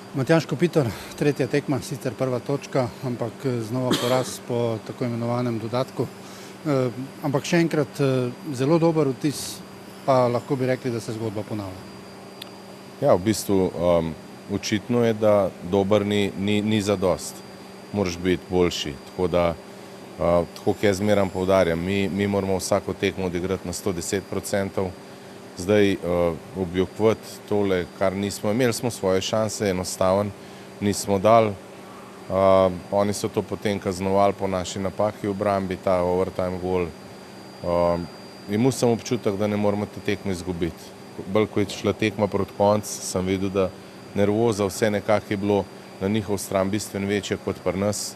Matjaž Kopitar, tretja tekma, sicer prva točka, ampak znova poraz po tako imenovanem dodatku. Ampak še enkrat zelo dober vtis, pa lahko bi rekli, da se zgodba ponavlja. Ja, v bistvu očitno je, da dober ni zadost. Moraš biti boljši. Tako da, tako kot jaz zmeraj poudarjam, mi moramo vsako tekmo odigrati na 110%. Zdaj objokovati tole, kar nismo imeli, smo svoje šanse, enostaven, nismo dali. Oni so to potem kaznovali po naši napaki v obrambi, ta overtime gol. Imel sem občutek, da ne moramo te tekme izgubiti. Bolj ko je šla tekma proti koncu, sem videl, da nervoza vse nekako je bilo na njihov stran bistveno večje kot pri nas.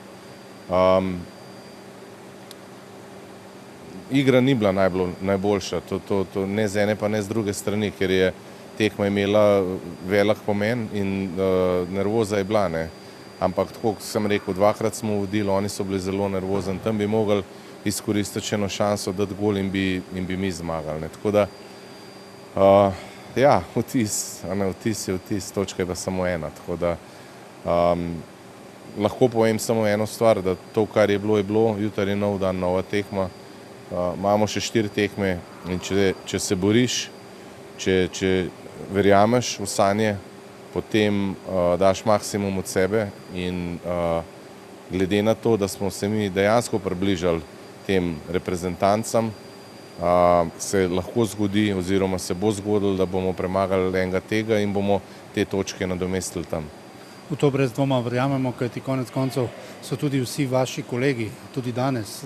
Igra ni bila najboljša, to ne z ene pa ne z druge strani, ker je tekma imela velik pomen in nervoza je bila, ne. Ampak tako, kot sem rekel, dvakrat smo vodili, oni so bili zelo nervozni, tam bi mogli izkoristiti eno šanso, dati gol in bi mi zmagali, ne. Tako da, ja, vtis je vtis, točka je pa samo ena, tako da lahko povem samo eno stvar, da to, kar je bilo, jutri je nov dan, nova tekma. Imamo še 4 tekme in če se boriš, če verjameš v sanje, potem daš maksimum od sebe in glede na to, da smo se mi dejansko približali tem reprezentancam, se lahko zgodi oziroma se bo zgodilo, da bomo premagali enega tega in bomo te točke nadomestili tam. V to brez dvoma verjamemo, kajti konec koncev so tudi vsi vaši kolegi, tudi danes,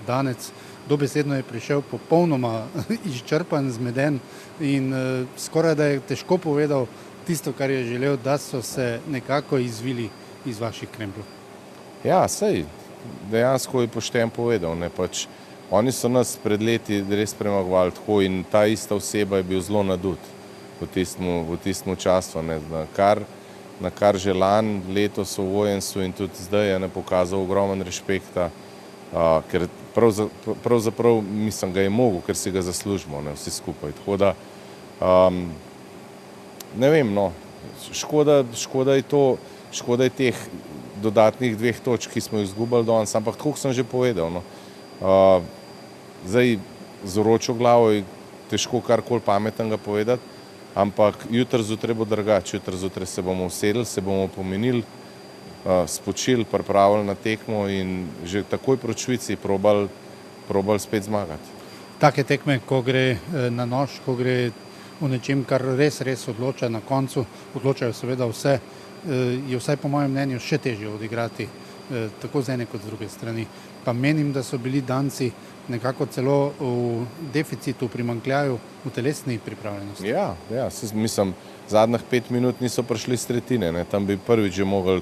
dobesedno je prišel popolnoma izčrpan, zmeden in skoraj da je težko povedal tisto, kar je želel, da so se nekako izvili iz vaših kremplov. Ja, sej, dejansko je pošten povedal, ne, pač oni so nas pred leti res premagovali tako in ta ista oseba je bil zelo nadut v tistem času, ne, na kar že lani, letos v Vojensu in tudi zdaj je pokazal ogromen respekta, ker pravzaprav mislim, ga je mogel, ker si ga zaslužimo, ne, vsi skupaj. Tako da, ne vem, no, škoda je to, škoda je teh dodatnih 2 točk, ki smo jih izgubili danes, ampak tako sem že povedal, no. Zdaj, z vročo glavo je težko karkoli pametnega povedati, ampak jutri zjutraj bo drugače, jutri zjutraj se bomo usedli, se bomo pomenili, spočili, pripravili na tekmo in že takoj proti Švici probali spet zmagati. Take tekme, ko gre na nož, ko gre v nečem, kar res odloča na koncu, odločajo seveda vse, je vsaj po mojem mnenju še težje odigrati, tako z ene kot z druge strani. Pa menim, da so bili Danci nekako celo v deficitu, primanjkljaju v telesni pripravljenosti. Ja, mislim, zadnjih 5 minut niso prišli s tretjine, ne, tam bi prvič že mogli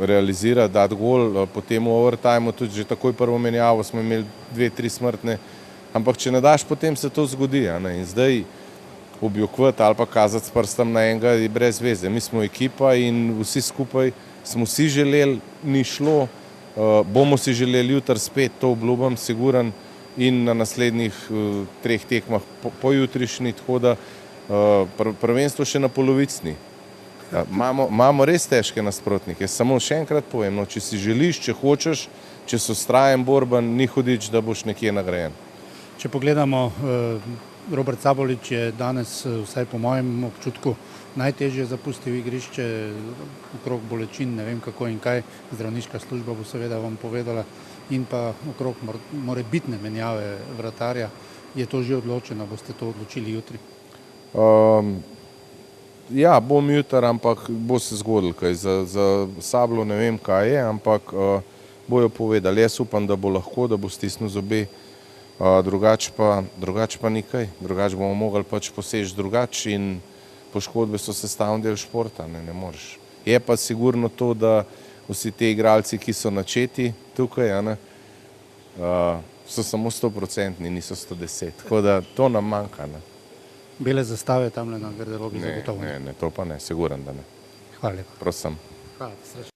realizirati, dati gol, potem v overtimeu tudi že takoj prvo menjavo smo imeli 2-3 smrtne, ampak če ne daš, potem se to zgodi, ne, in zdaj objokovati ali pa kazati s prstom na enega je brez veze. Mi smo ekipa in vsi skupaj smo si želeli, ni šlo, bomo si želeli jutri spet, to obljubim, siguren, in na naslednjih 3 tekmah po jutrišnji, tako da prvenstvo še na polovici. Imamo res težke nasprotnike, samo še enkrat povem, no, če si želiš, če hočeš, če so vztrajen, borben, ni hudič, da boš nekje nagrajen. Če pogledamo, Robert Sabolič je danes, vsaj po mojem občutku, najtežje zapustil igrišče, okrog bolečin, ne vem kako in kaj, zdravniška služba bo seveda vam povedala, in pa okrog morebitne menjave vratarja. Je to že odločeno, boste to odločili jutri? Ja, bom jutri, ampak bo se zgodilo kaj. Za Sablo ne vem, kaj je, ampak bojo povedali. Jaz upam, da bo lahko, da bo stisnil zobe, drugače pa ni kaj. Drugače bomo mogli pač poseči drugače in poškodbe so sestavni del športa, ne moreš. Je pa sigurno to, da vsi te igralci, ki so načeti tukaj, so samo 100%, niso 110, tako da to nam manjka, ne. Bele zastave tamle na garderobi zagotovo? Ne, to pa ne, siguren, da ne. Hvala lepa. Prosim. Hvala, srečno.